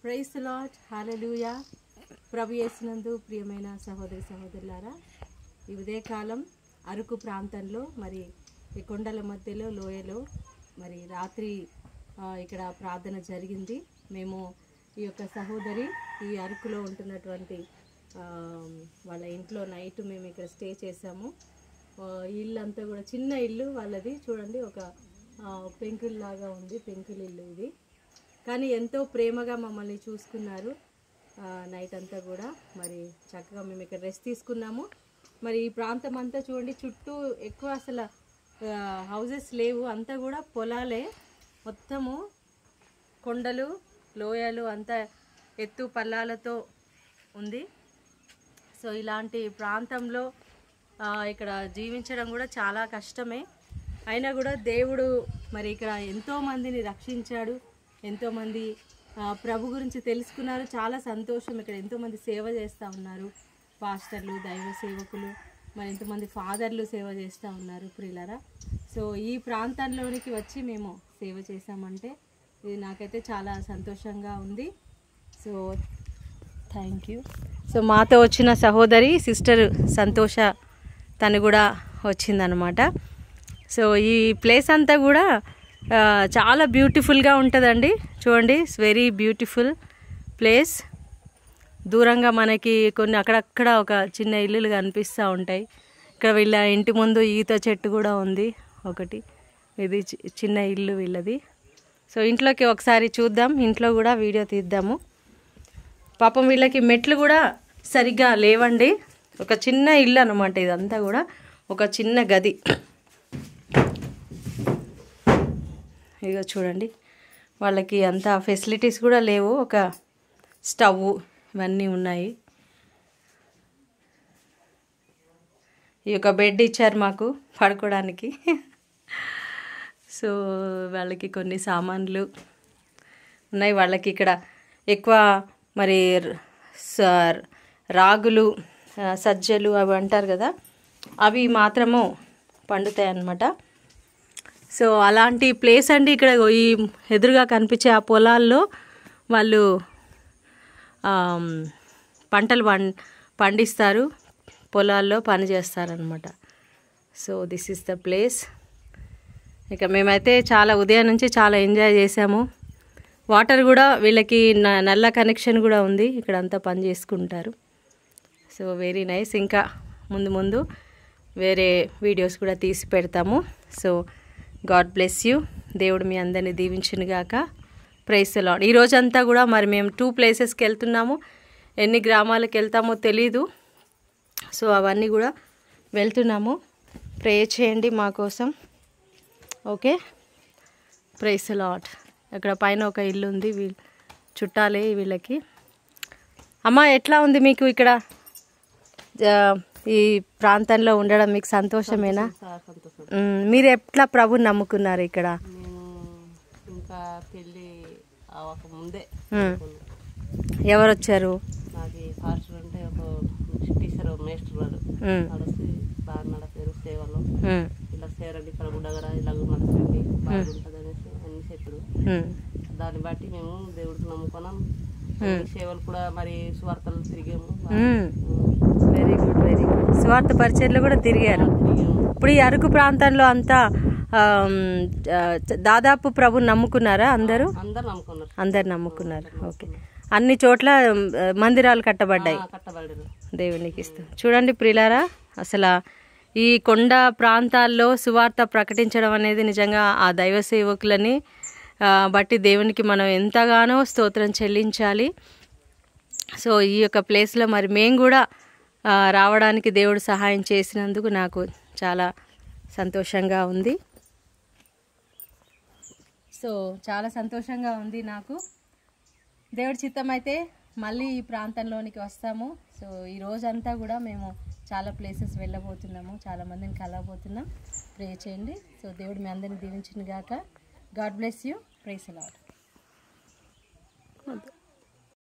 Praise the lord, హల్లెలూయా. ప్రభు యేసునందు ప్రియమైన సహోదరి సహోదరులారా, ఈ ఉదయకాలం అరకు ప్రాంతంలో మరి ఈ కొండల మధ్యలో లోయలో మరి రాత్రి ఇక్కడ ప్రార్థన జరిగింది. మేము ఈ యొక్క సహోదరి ఈ అరకులో ఉంటున్నటువంటి వాళ్ళ ఇంట్లో నైట్ మేము ఇక్కడ స్టే చేసాము. ఇల్లు అంతా కూడా చిన్న ఇల్లు వాళ్ళది, చూడండి ఒక పెంకుల్లాగా ఉంది, పెంకుల ఇల్లు ఇది. కానీ ఎంతో ప్రేమగా మమ్మల్ని చూసుకున్నారు నైట్ అంతా కూడా. మరి చక్కగా మేము ఇక్కడ రెస్ట్ తీసుకున్నాము. మరి ఈ ప్రాంతం అంతా చూడండి, చుట్టూ ఎక్కువ అసలు హౌజెస్ లేవు, అంతా కూడా పొలాలే, మొత్తము కొండలు లోయలు అంతా ఎత్తు పల్లాలతో ఉంది. సో ఇలాంటి ప్రాంతంలో ఇక్కడ జీవించడం కూడా చాలా కష్టమే. అయినా కూడా దేవుడు మరి ఇక్కడ ఎంతోమందిని రక్షించాడు, ఎంతోమంది ప్రభు గురించి తెలుసుకున్నారు. చాలా సంతోషం. ఇక్కడ ఎంతోమంది సేవ చేస్తూ ఉన్నారు, పాస్టర్లు, దైవ సేవకులు, మరి ఎంతోమంది ఫాదర్లు సేవ చేస్తూ ఉన్నారు ప్రియులారా. సో ఈ ప్రాంతంలోనికి వచ్చి మేము సేవ చేసామంటే ఇది నాకైతే చాలా సంతోషంగా ఉంది. So thank you. సో మాతో వచ్చిన సహోదరి సిస్టర్ సంతోష, తను కూడా వచ్చిందనమాట. సో ఈ ప్లేస్ అంతా కూడా చాలా బ్యూటిఫుల్గా ఉంటుందండి. చూడండి, ఇట్స్ వెరీ బ్యూటిఫుల్ ప్లేస్. దూరంగా మనకి కొన్ని అక్కడక్కడ ఒక చిన్న ఇల్లులు కనిపిస్తూ ఉంటాయి. ఇక్కడ వీళ్ళ ఇంటి ముందు ఈత చెట్టు కూడా ఉంది ఒకటి, ఇది చిన్న ఇల్లు వీళ్ళది. సో ఇంట్లోకి ఒకసారి చూద్దాం, ఇంట్లో కూడా వీడియో తీద్దాము. పాపం వీళ్ళకి మెట్లు కూడా సరిగ్గా లేవండి. ఒక చిన్న ఇల్లు అనమాట ఇదంతా కూడా, ఒక చిన్న గది. ఇక చూడండి, వాళ్ళకి అంత ఫెసిలిటీస్ కూడా లేవు. ఒక స్టవ్ ఇవన్నీ ఉన్నాయి. ఈ యొక్క బెడ్ ఇచ్చారు మాకు పడుకోవడానికి. సో వాళ్ళకి కొన్ని సామాన్లు ఉన్నాయి. వాళ్ళకి ఇక్కడ ఎక్కువ మరి రాగులు, సజ్జలు అవి అంటారు కదా, అవి మాత్రము పండుతాయి అన్నమాట. సో అలాంటి ప్లేస్ అండి. ఇక్కడ ఈ ఎదురుగా కనిపించే ఆ పొలాల్లో వాళ్ళు పంటలు పండిస్తారు, పొలాల్లో పని చేస్తారనమాట. So this is the place. ఇక మేమైతే చాలా ఉదయం నుంచి చాలా ఎంజాయ్ చేసాము. వాటర్ కూడా వీళ్ళకి నల్ల కనెక్షన్ కూడా ఉంది, ఇక్కడ అంతా పని చేసుకుంటారు. So very nice. ఇంకా ముందు ముందు వేరే వీడియోస్ కూడా తీసి పెడతాము. So god bless you. దేవుడు మీ అందరినీ దీవించునుగాక. Praise the lord. ఈరోజంతా కూడా మరి మేము 2 ప్లేసెస్కి వెళ్తున్నాము. ఎన్ని గ్రామాలకు వెళ్తామో తెలీదు. సో అవన్నీ కూడా వెళ్తున్నాము. ప్రే చేయండి మా కోసం. Okay, praise the Lord. అక్కడ పైన ఒక ఇల్లు ఉంది, చుట్టాలే వీళ్ళకి. అమ్మ, ఎట్లా ఉంది మీకు ఇక్కడ ఈ ప్రాంతంలో ఉండడం? మీకు సంతోషమేనా? మీరు ఎట్లా ప్రభుని నమ్ముకున్నారు ఇక్కడ? ఇంకా పెళ్ళి ముందే ఎవరు వచ్చారు? నాకు ఫాస్టర్ అంటే ఒక టీచర్ మేస్టర్ వాడు నడిచి బాగా నడపారు సేవలో. ఇలా సేరండి, ఇక్కడ గుడ్డగడ ఇలా నడచండి, బాగుంటుంది అనేసి అన్ని చెప్పారు. దాన్ని బట్టి మేము దేవుడికి నమ్ముకున్నాం. సేవలు కూడా మరి సువార్తలు తిరిగాము. Very good, very good. స్వార్థ పరిచర్లు కూడా తిరిగారు. ఇప్పుడు ఈ అరకు ప్రాంతంలో అంతా దాదాపు ప్రభు నమ్ముకున్నారా? అందరూ అందరు నమ్ముకున్నారు. ఓకే, అన్ని చోట్ల మందిరాలు కట్టబడ్డాయి. దేవునికి ఇస్తాం. చూడండి ప్రియులారా, అసలు ఈ కొండ ప్రాంతాల్లో సువార్త ప్రకటించడం అనేది నిజంగా ఆ దైవ సేవకులని బట్టి దేవునికి మనం ఎంతగానో స్తోత్రం చెల్లించాలి. సో ఈ యొక్క ప్లేస్లో మరి మేము కూడా రావడానికి దేవుడు సహాయం చేసినందుకు నాకు చాలా సంతోషంగా ఉంది. సో చాలా సంతోషంగా ఉంది నాకు. దేవుడి చిత్తం అయితే మళ్ళీ ఈ ప్రాంతంలోనికి వస్తాము. సో ఈ రోజంతా కూడా మేము చాలా ప్లేసెస్ వెళ్ళబోతున్నాము, చాలామందిని కలవబోతున్నాం. ప్రే చేయండి. సో దేవుడు మీ అందరిని దీవించును గాక. God bless you. Praise the lord.